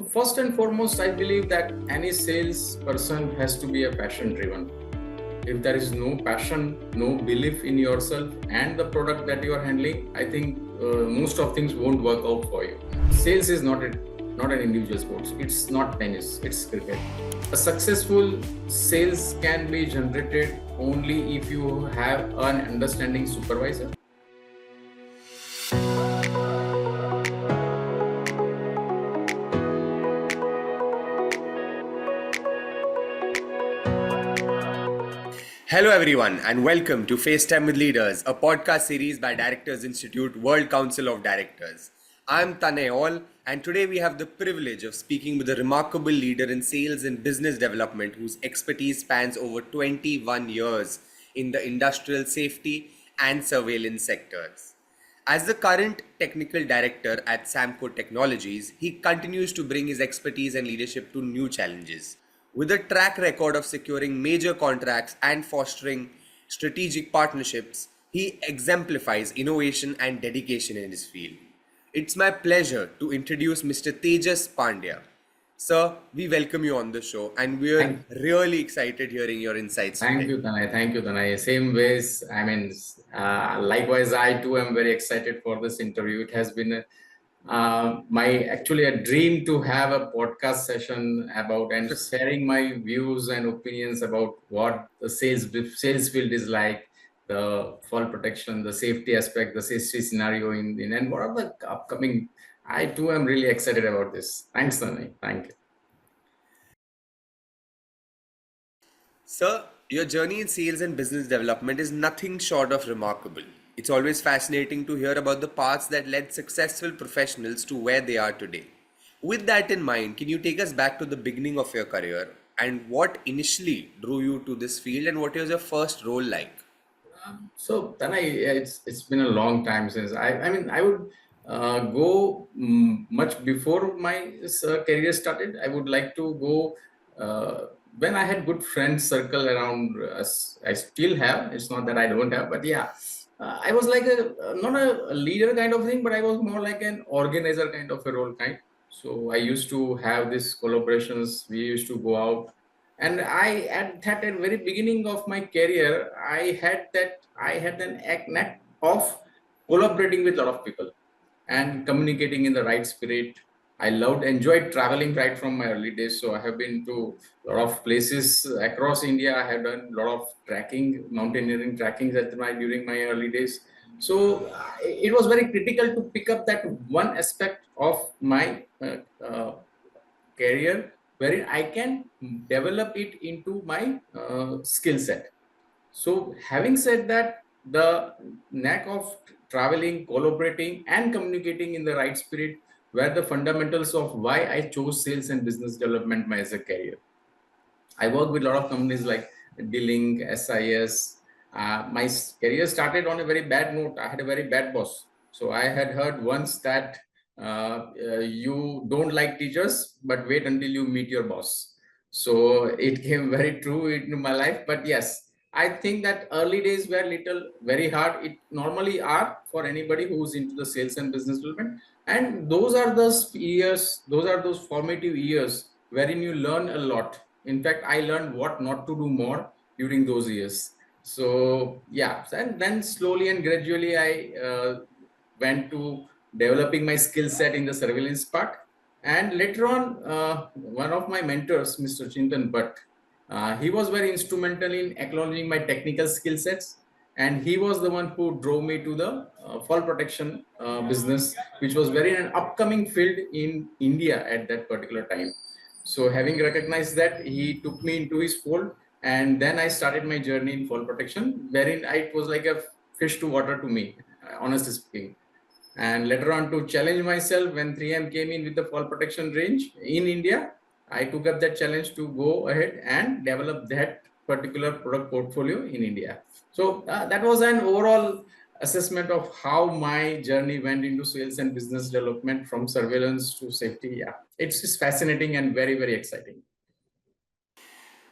First and foremost, I believe that any salesperson has to be a passion driven. If there is no passion, no belief in yourself and the product that you are handling, I think most of things won't work out for you. Sales is not an individual sport. It's not tennis, it's cricket. A successful sales can be generated only if you have an understanding supervisor. Hello, everyone, and welcome to FaceTime with Leaders, a podcast series by Directors Institute World Council of Directors. I'm Tanay All, and today we have the privilege of speaking with a remarkable leader in sales and business development whose expertise spans over 21 years in the industrial safety and surveillance sectors. As the current technical director at Samco Technologies, he continues to bring his expertise and leadership to new challenges. With a track record of securing major contracts and fostering strategic partnerships, he exemplifies innovation and dedication in his field. It's my pleasure to introduce Mr. Tejas Pandya. Sir, we welcome you on the show and we're really excited hearing your insights Thank today. you, Tanay. Thank you, Tanay. Same ways, likewise, I too am very excited for this interview. It has been my actually a dream to have a podcast session about and sharing my views and opinions about what the sales field is like, the fall protection, the safety aspect, the safety scenario in and what are the upcoming. I too am really excited about this. Thanks, Tanay. Thank you. Sir, your journey in sales and business development is nothing short of remarkable. It's always fascinating to hear about the paths that led successful professionals to where they are today. With that in mind, can you take us back to the beginning of your career and what initially drew you to this field and what was your first role like? So then it's been a long time since I would go much before my career started. I would like to go when I had good friends circle around us. I still have. It's not that I don't have, but yeah, I was like not a leader kind of thing, but I was more like an organizer kind of a role kind. So I used to have these collaborations. We used to go out, and I at that at very beginning of my career I had an knack of collaborating with a lot of people and communicating in the right spirit. I enjoyed traveling right from my early days, so I have been to a lot of places across India. I have done a lot of mountaineering trackings during my early days. So it was very critical to pick up that one aspect of my career wherein I can develop it into my skill set. So having said that, the knack of traveling, collaborating and communicating in the right spirit were the fundamentals of why I chose sales and business development as a career. I work with a lot of companies like D-Link, SIS. My career started on a very bad note. I had a very bad boss. So I had heard once that you don't like teachers, but wait until you meet your boss. So it came very true into my life. But yes, I think that early days were very hard. It normally are for anybody who's into the sales and business development. And those are those formative years wherein you learn a lot. In fact, I learned what not to do more during those years. So yeah, and then slowly and gradually I went to developing my skill set in the surveillance part. And later on, one of my mentors, Mr. Chintan Bhatt, he was very instrumental in acknowledging my technical skill sets. And he was the one who drove me to the fall protection business, which was very an upcoming field in India at that particular time. So having recognized that, he took me into his fold, and then I started my journey in fall protection, wherein it was like a fish to water to me, honestly speaking. And later on, to challenge myself, when 3M came in with the fall protection range in India, I took up that challenge to go ahead and develop that particular product portfolio in India. So that was an overall assessment of how my journey went into sales and business development from surveillance to safety. Yeah, it's just fascinating and very, very exciting.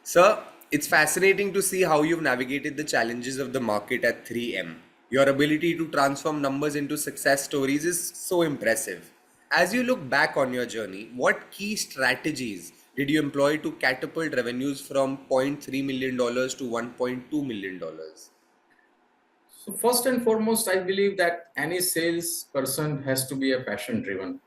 Sir, it's fascinating to see how you've navigated the challenges of the market at 3M. Your ability to transform numbers into success stories is so impressive. As you look back on your journey, what key strategies did you employ to catapult revenues from $0.3 million to $1.2 million? So first and foremost, I believe that any salesperson has to be a passion driven.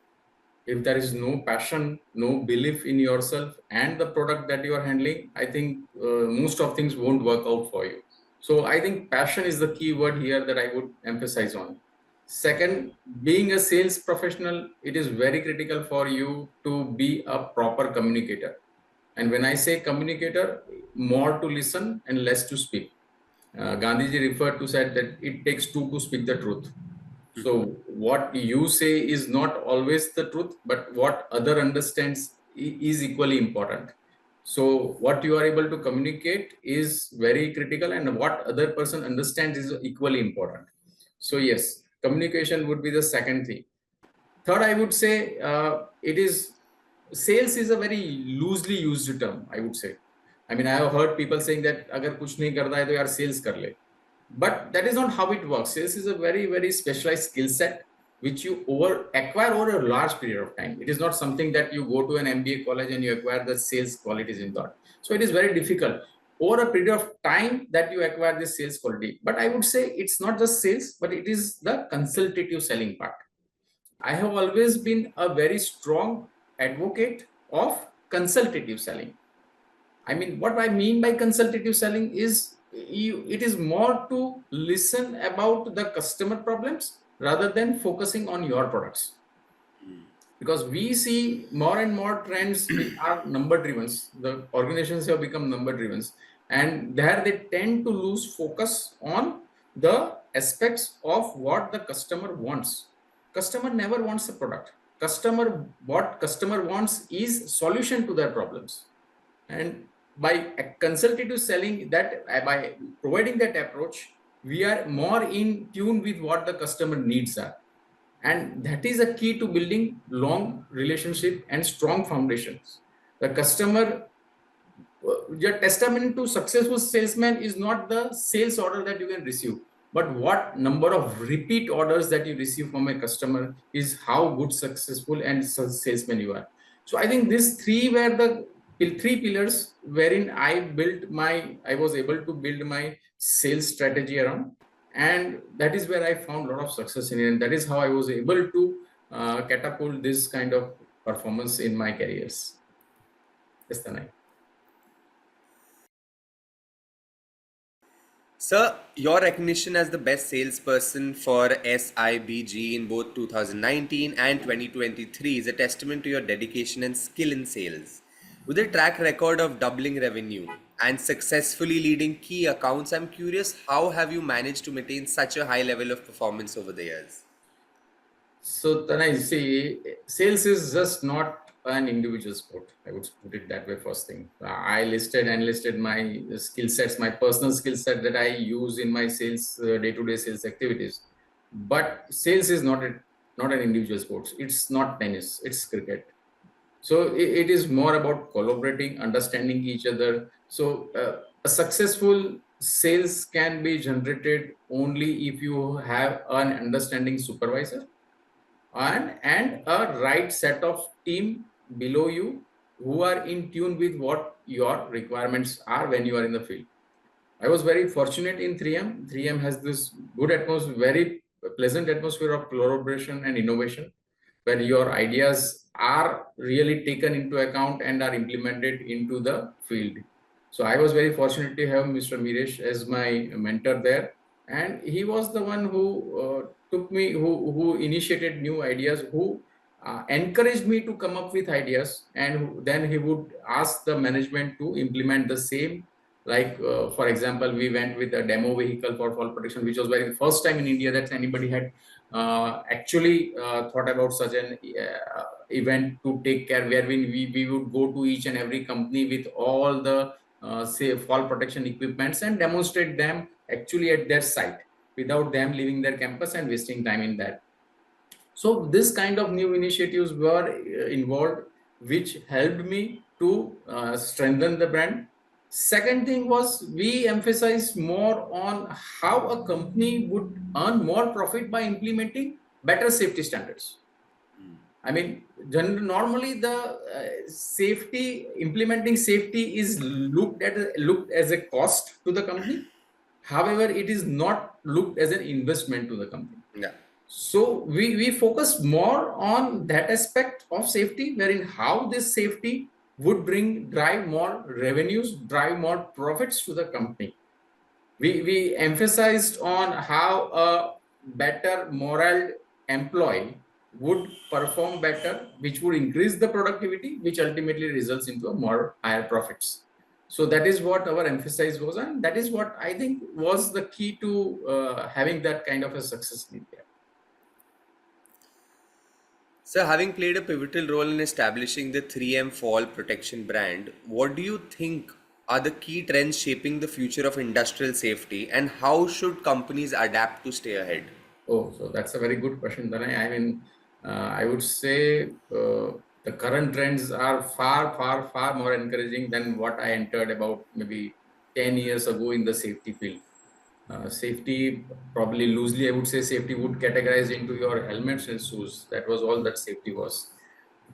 If there is no passion, no belief in yourself and the product that you are handling, I think most of things won't work out for you. So I think passion is the key word here that I would emphasize on. Second, being a sales professional, it is very critical for you to be a proper communicator. And when I say communicator, more to listen and less to speak. Gandhiji referred to said that it takes two to speak the truth. So what you say is not always the truth, but what other understands is equally important. So what you are able to communicate is very critical, and what other person understands is equally important. So yes, communication would be the second thing. Third, I would say it is sales is a very loosely used term, I would say. I mean, I have heard people saying that अगर कुछ नहीं करना है तो यार sales कर ले. But that is not how it works. Sales is a very, very specialized skill set which you acquire over a large period of time. It is not something that you go to an MBA college and you acquire the sales qualities in that. So it is very difficult over a period of time that you acquire this sales quality. But I would say it's not just sales, but it is the consultative selling part. I have always been a very strong advocate of consultative selling. I mean, what I mean by consultative selling is it is more to listen about the customer problems rather than focusing on your products. Because we see more and more trends which are number driven. The organizations have become number driven, and there they tend to lose focus on the aspects of what the customer wants. Customer never wants a product. What customer wants is solution to their problems. And by consultative selling, that by providing that approach, we are more in tune with what the customer needs are. And that is a key to building long relationship and strong foundations. The customer, your testament to successful salesman is not the sales order that you can receive, but what number of repeat orders that you receive from a customer is how good, successful and salesman you are. So I think these three were the three pillars wherein I was able to build my sales strategy around, and that is where I found a lot of success in it, and that is how I was able to catapult this kind of performance in my careers. Yes, Tanay. Sir, your recognition as the best salesperson for SIBG in both 2019 and 2023 is a testament to your dedication and skill in sales. With a track record of doubling revenue and successfully leading key accounts, I'm curious, how have you managed to maintain such a high level of performance over the years? So Tanay, see, sales is just not an individual sport. I would put it that way. First thing, I listed and listed my skill sets, my personal skill set that I use in my sales day-to-day sales activities. But sales is not an individual sport. It's not tennis. It's cricket. So it is more about collaborating, understanding each other. So a successful sales can be generated only if you have an understanding supervisor and a right set of team below you who are in tune with what your requirements are when you are in the field. I was very fortunate in 3M. 3M has this good atmosphere, very pleasant atmosphere of collaboration and innovation, where your ideas are really taken into account and are implemented into the field. So I was very fortunate to have Mr. Miresh as my mentor there, and he was the one who who initiated new ideas, who encouraged me to come up with ideas, and then he would ask the management to implement the same. Like for example, we went with a demo vehicle for fall protection, which was very first time in India that anybody had actually thought about such an event to take care, where we would go to each and every company with all the say fall protection equipments and demonstrate them actually at their site without them leaving their campus and wasting time in that. So this kind of new initiatives were involved, which helped me to strengthen the brand. Second thing was we emphasized more on how a company would earn more profit by implementing better safety standards. I mean, normally the implementing safety is looked as a cost to the company. However, it is not looked as an investment to the company. Yeah. So we focus more on that aspect of safety, wherein how this safety would drive more revenues, drive more profits to the company. We emphasized on how a better moral employee would perform better, which would increase the productivity, which ultimately results into a more higher profits. So that is what our emphasis was, and that is what I think was the key to having that kind of a success in India. So, having played a pivotal role in establishing the 3M fall protection brand, what do you think are the key trends shaping the future of industrial safety, and how should companies adapt to stay ahead? Oh, so that's a very good question, Danay. I mean, I would say the current trends are far, far, far more encouraging than what I entered about maybe 10 years ago in the safety field. Safety, probably loosely, I would say safety would categorize into your helmets and shoes. That was all that safety was.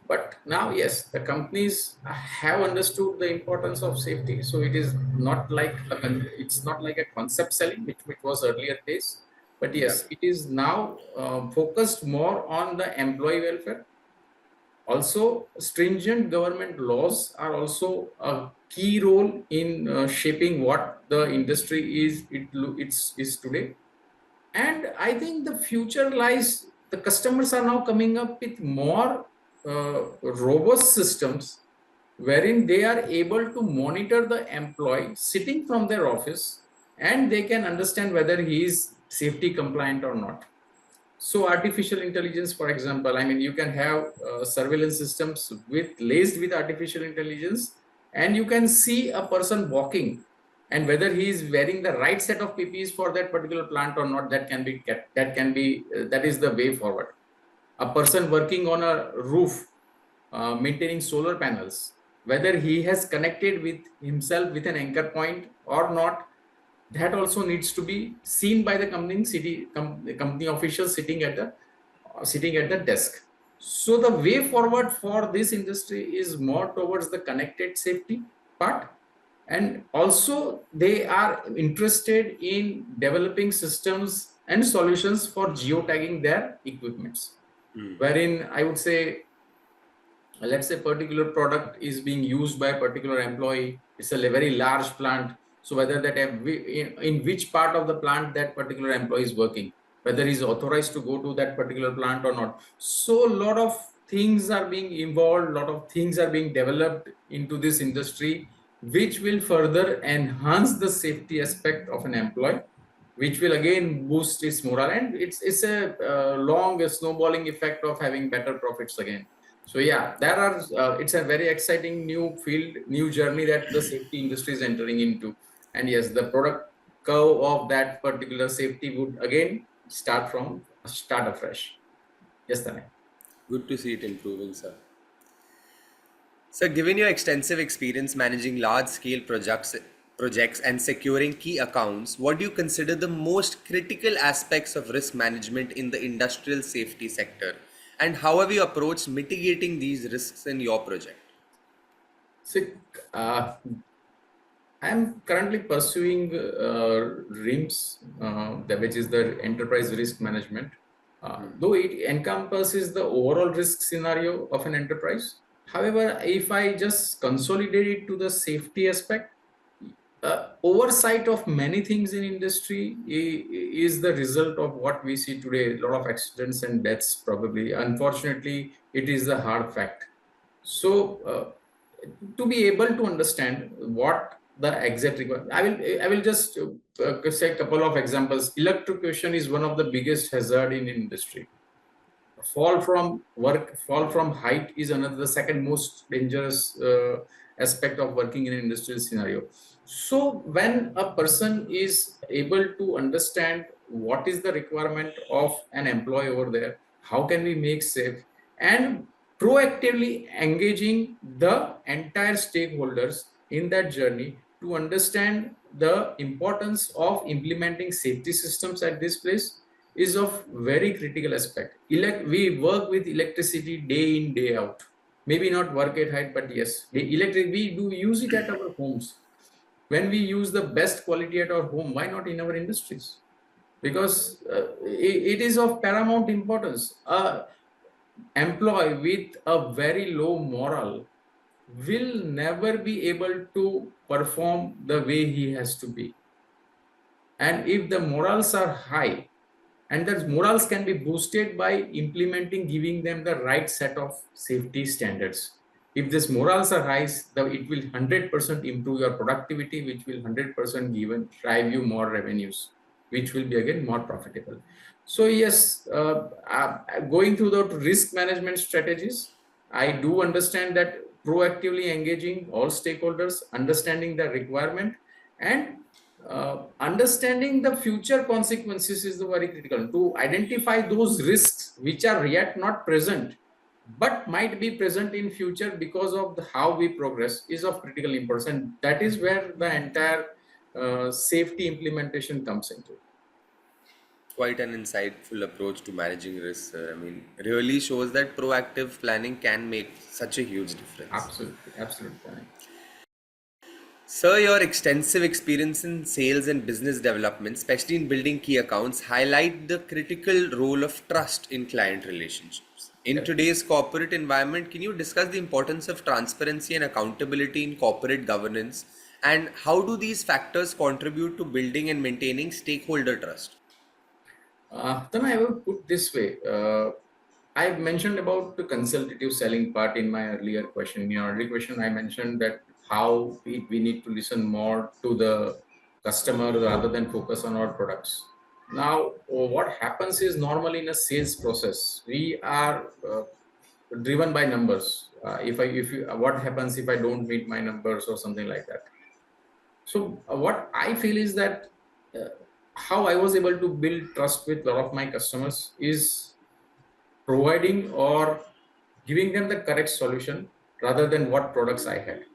But now, yes, the companies have understood the importance of safety. So it is not like it's not like a concept selling, which was earlier days. But Yeah. yes, it is now focused more on the employee welfare. Also, stringent government laws are also a key role in shaping what the industry is today. And I think the future lies, the customers are now coming up with more robust systems wherein they are able to monitor the employee sitting from their office, and they can understand whether he is safety compliant or not. So artificial intelligence, for example, I mean, you can have surveillance systems laced with artificial intelligence, and you can see a person walking, and whether he is wearing the right set of PPEs for that particular plant or not. That is the way forward. A person working on a roof, maintaining solar panels, whether he has connected with himself with an anchor point or not, that also needs to be seen by the company officials sitting at the desk. So the way forward for this industry is more towards the connected safety part, and also they are interested in developing systems and solutions for geotagging their equipments, wherein I would say, let's say particular product is being used by a particular employee, it's a very large plant. So whether in which part of the plant that particular employee is working, whether he's authorized to go to that particular plant or not. So a lot of things are being involved, a lot of things are being developed into this industry, which will further enhance the safety aspect of an employee, which will again boost its morale, and it's a long snowballing effect of having better profits again. So yeah, it's a very exciting new field, new journey that the safety industry is entering into. And yes, the product curve of that particular safety would again start afresh. Yes, Tanay. Good to see it improving, sir. So, given your extensive experience managing large-scale projects and securing key accounts, what do you consider the most critical aspects of risk management in the industrial safety sector, and how have you approached mitigating these risks in your project? So, uh, I'm currently pursuing RIMS, which is the Enterprise Risk Management. Though it encompasses the overall risk scenario of an enterprise. However, if I just consolidate it to the safety aspect, oversight of many things in industry is the result of what we see today. A lot of accidents and deaths, probably. Unfortunately, it is the hard fact. So, to be able to understand what the exact requirement, I will just say a couple of examples. Electrocution is one of the biggest hazard in industry. Fall from height is another, the second most dangerous aspect of working in an industrial scenario. So when a person is able to understand what is the requirement of an employee over there, how can we make safe, and proactively engaging the entire stakeholders in that journey to understand the importance of implementing safety systems at this place, is of very critical aspect. We work with electricity day in, day out. Maybe not work at height, but yes, we do use it at our homes. When we use the best quality at our home, why not in our industries? Because it is of paramount importance. Employee with a very low moral will never be able to perform the way he has to be. And if the morals are high, and those morals can be boosted by implementing, giving them the right set of safety standards. If these morals are high, it will 100% improve your productivity, which will 100% drive you more revenues, which will be again more profitable. So yes, going through the risk management strategies, I do understand that proactively engaging all stakeholders, understanding the requirement, and understanding the future consequences is very critical to identify those risks which are yet not present but might be present in future because of how we progress is of critical importance, and that is where the entire safety implementation comes into. Quite an insightful approach to managing risks, sir. I mean, really shows that proactive planning can make such a huge difference. Absolutely, absolutely. Sir, your extensive experience in sales and business development, especially in building key accounts, highlight the critical role of trust in client relationships. In Correct. today's corporate environment, can you discuss the importance of transparency and accountability in corporate governance, and how do these factors contribute to building and maintaining stakeholder trust? Then I would put this way. I mentioned about the consultative selling part in my earlier question. In your earlier question, I mentioned that how we need to listen more to the customer rather than focus on our products. Now, what happens is normally in a sales process, we are driven by numbers. What happens if I don't meet my numbers or something like that? So what I feel is that uh, how I was able to build trust with a lot of my customers is providing or giving them the correct solution rather than what products I had.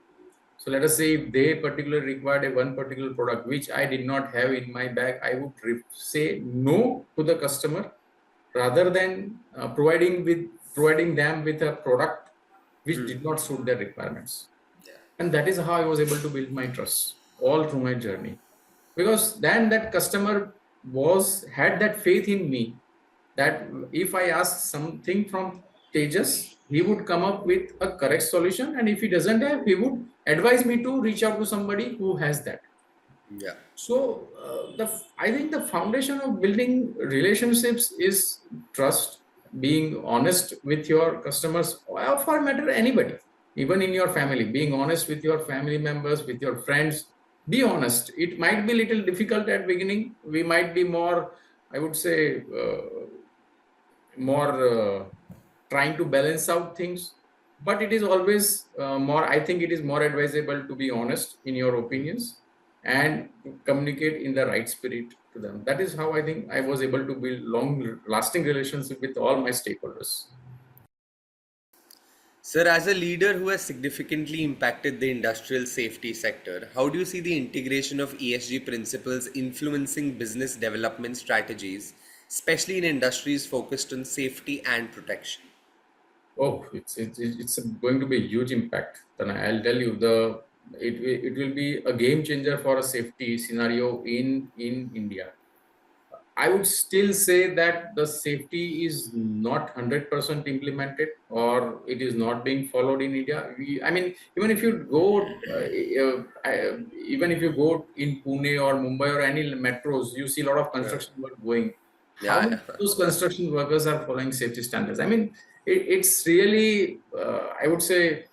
So let us say if they particularly required one particular product which I did not have in my bag, I would say no to the customer rather than providing them with a product which did not suit their requirements. And that is how I was able to build my trust all through my journey, because then that customer had that faith in me that if I ask something from Tejas, he would come up with a correct solution, and if he doesn't have, he would advise me to reach out to somebody who has that. Yeah. So I think the foundation of building relationships is trust, being honest with your customers, or for matter anybody, even in your family, being honest with your family members, with your friends. Be honest. It might be a little difficult at beginning. We might be more, I would say, more trying to balance out things, but it is always more, I think it is more advisable to be honest in your opinions and communicate in the right spirit to them. That is how I think I was able to build long lasting relationship with all my stakeholders. Sir, as a leader who has significantly impacted the industrial safety sector, how do you see the integration of ESG principles influencing business development strategies, especially in industries focused on safety and protection? Oh, it's going to be a huge impact. Then I'll tell you it will be a game changer for a safety scenario in India. I would still say that the safety is not 100% implemented, or it is not being followed in India. I mean, even if you go, even if you go in Pune or Mumbai or any metros, you see a lot of Yeah, construction work going. How yeah, many of those construction workers are following safety standards? I mean, it's really, I would say,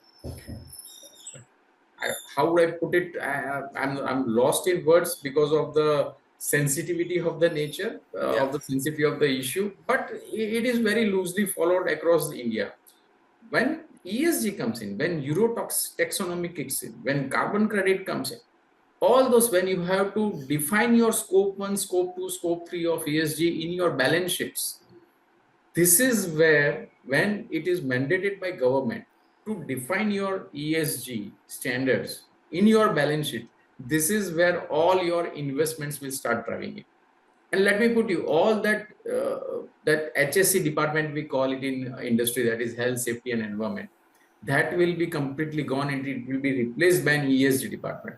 how would I put it? I'm lost in words because of the sensitivity of the nature yeah, of the sensitivity of the issue. But it is very loosely followed across India. When ESG comes in, when Eurotox taxonomy kicks in, when carbon credit comes in, all those, when you have to define your scope 1, scope 2, scope 3 of ESG in your balance sheets, this is where, when it is mandated by government to define your ESG standards in your balance sheet, this is where all your investments will start driving it. And let me put you all that that HSC department, we call it in industry, that is health, safety, and environment. That will be completely gone, and it will be replaced by an ESG department.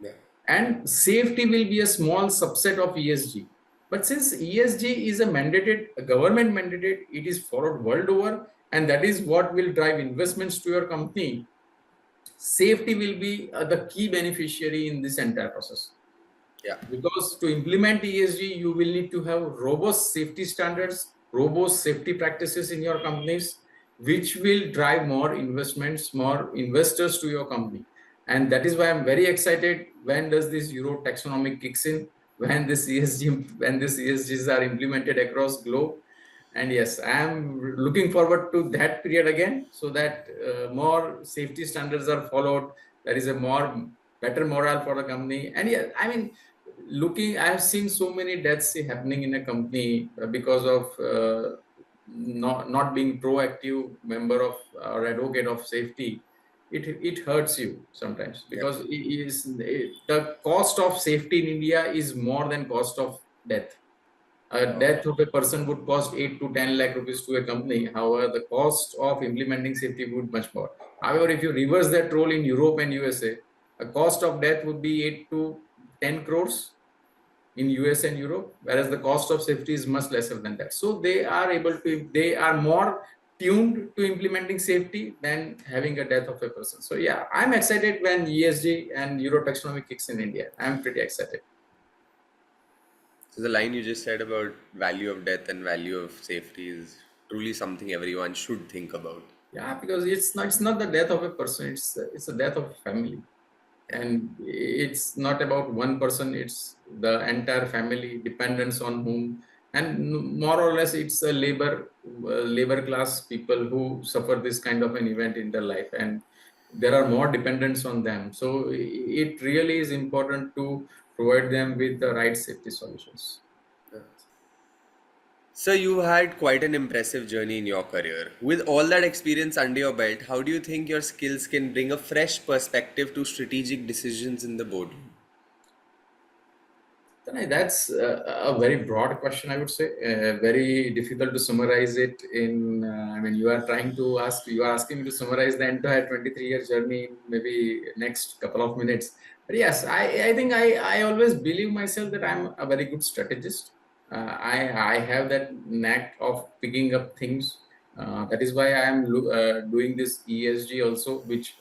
Yeah. And safety will be a small subset of ESG. But since ESG is a mandated, a government mandated, it is followed world over, and that is what will drive investments to your company. Safety will be the key beneficiary in this entire process. Yeah. Because to implement ESG, you will need to have robust safety standards, robust safety practices in your companies, which will drive more investments, more investors to your company. And that is why I'm very excited when does this Euro taxonomy kicks in, when this ESGs are implemented across globe. And yes, I am looking forward to that period again, so that more safety standards are followed. There is a more better morale for the company. And yeah, I mean, I have seen so many deaths happening in a company because of not being proactive member of or advocate of safety. It hurts you sometimes, Yeah. because the cost of safety in India is more than cost of death. A death of a person would cost 8 to 10 lakh rupees to a company. However, the cost of implementing safety would much more. However, if you reverse that role in Europe and USA, a cost of death would be 8 to 10 crores in US and Europe, whereas the cost of safety is much lesser than that. So they are more tuned to implementing safety than having a death of a person. So yeah, I'm excited when ESG and Euro taxonomy kicks in India. I'm pretty excited. So the line you just said about value of death and value of safety is truly something everyone should think about. Yeah, because it's not the death of a person, it's the death of a family. And it's not about one person, it's the entire family, dependence on whom. And more or less it's a labor class people who suffer this kind of an event in their life, and there are more dependents on them. So it really is important to provide them with the right safety solutions. So you had quite an impressive journey in your career. With all that experience under your belt, how do you think your skills can bring a fresh perspective to strategic decisions in the boardroom? Tanay, that's a very broad question, I would say. Very difficult to summarize it in. I mean, you are asking me to summarize the entire 23-year journey in maybe next couple of minutes. But yes, I think I always believe myself that I'm a very good strategist. I have that knack of picking up things. That is why I am doing this ESG also, which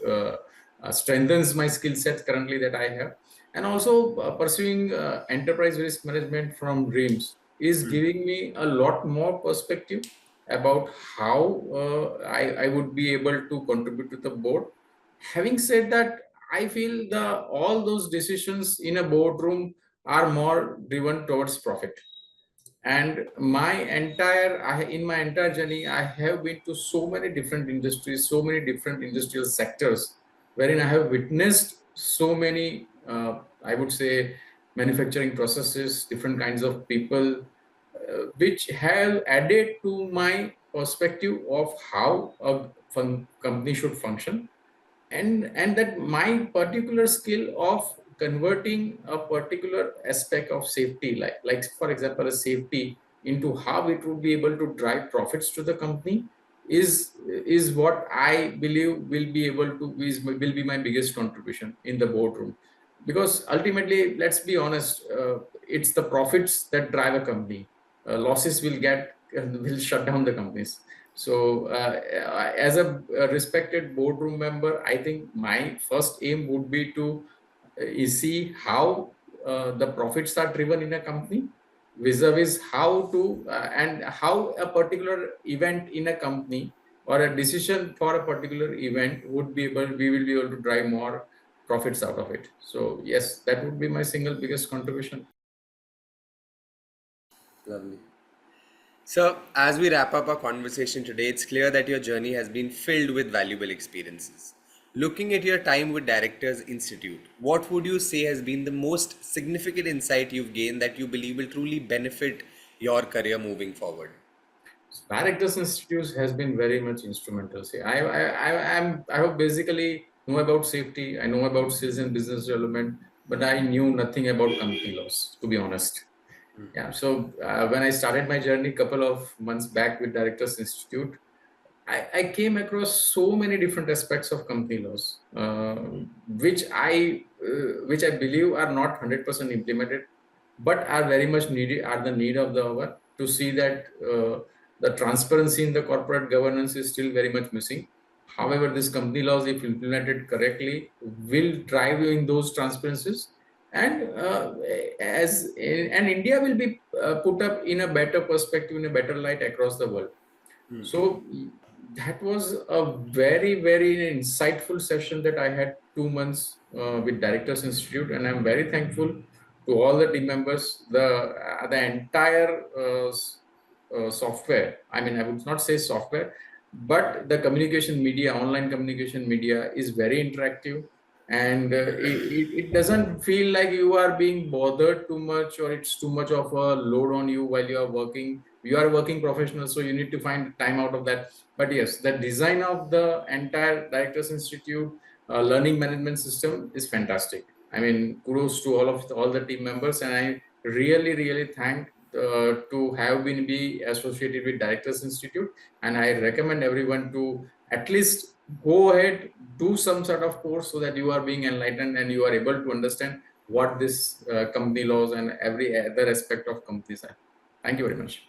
strengthens my skill set currently that I have. And also pursuing enterprise risk management from dreams is giving me a lot more perspective about how I would be able to contribute to the board. Having said that, I feel all those decisions in a boardroom are more driven towards profit. And in my entire journey, I have been to so many different industries, so many different industrial sectors, wherein I have witnessed so many, I would say, manufacturing processes, different kinds of people, which have added to my perspective of how a company should function. And that my particular skill of converting a particular aspect of safety, like for example a safety, into how it would be able to drive profits to the company, is what I believe will be my biggest contribution in the boardroom. Because ultimately, let's be honest, it's the profits that drive a company. Losses will shut down the companies. So, as a respected boardroom member, I think my first aim would be to see how the profits are driven in a company, vis-a-vis how a particular event in a company or a decision for a particular event we will be able to drive more profits out of it. So yes, that would be my single biggest contribution. Lovely. So, as we wrap up our conversation today, it's clear that your journey has been filled with valuable experiences. Looking at your time with Directors Institute, what would you say has been the most significant insight you've gained that you believe will truly benefit your career moving forward? Directors Institute has been very much instrumental. See, I have basically know about safety, I know about sales and business development, but I knew nothing about company laws, to be honest. Yeah. So when I started my journey a couple of months back with Directors Institute, I came across so many different aspects of company laws, which I believe are not 100% implemented, but are very much needed, are the need of the hour, to see that the transparency in the corporate governance is still very much missing. However, this company laws, if implemented correctly, will drive you in those transparencies, and India will be put up in a better perspective, in a better light across the world. So that was a very, very insightful session that I had 2 months with Directors Institute, and I'm very thankful to all the team members. The entire software. I mean, I would not say software, but the communication media, online communication media, is very interactive, and it doesn't feel like you are being bothered too much, or it's too much of a load on you while you are working. You are a working professional, so you need to find time out of that. But yes, the design of the entire Directors Institute learning management system is fantastic. I mean, kudos to all the team members, and I really, really thank to have been be associated with Directors Institute, and I recommend everyone to at least go ahead, do some sort of course, so that you are being enlightened and you are able to understand what this company laws and every other aspect of companies are. Thank you very much.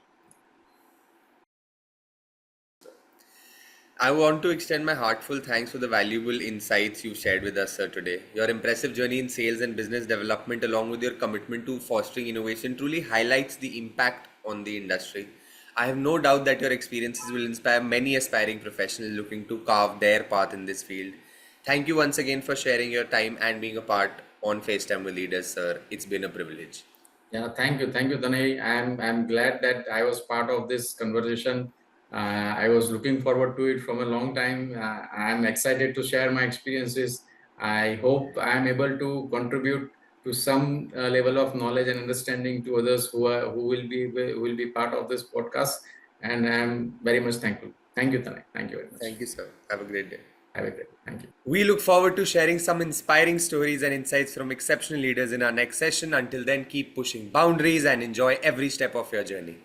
I want to extend my heartfelt thanks for the valuable insights you've shared with us, sir, today. Your impressive journey in sales and business development, along with your commitment to fostering innovation, truly highlights the impact on the industry. I have no doubt that your experiences will inspire many aspiring professionals looking to carve their path in this field. Thank you once again for sharing your time and being a part on FaceTime with Leaders, sir. It's been a privilege. Yeah, thank you, Tanay. I'm glad that I was part of this conversation. I was looking forward to it from a long time. I'm excited to share my experiences. I hope I'm able to contribute to some level of knowledge and understanding to others who will be part of this podcast. And I'm very much thankful. Thank you, Tanay. Thank you very much. Thank you, sir. Have a great day. Have a great day. Thank you. We look forward to sharing some inspiring stories and insights from exceptional leaders in our next session. Until then, keep pushing boundaries and enjoy every step of your journey.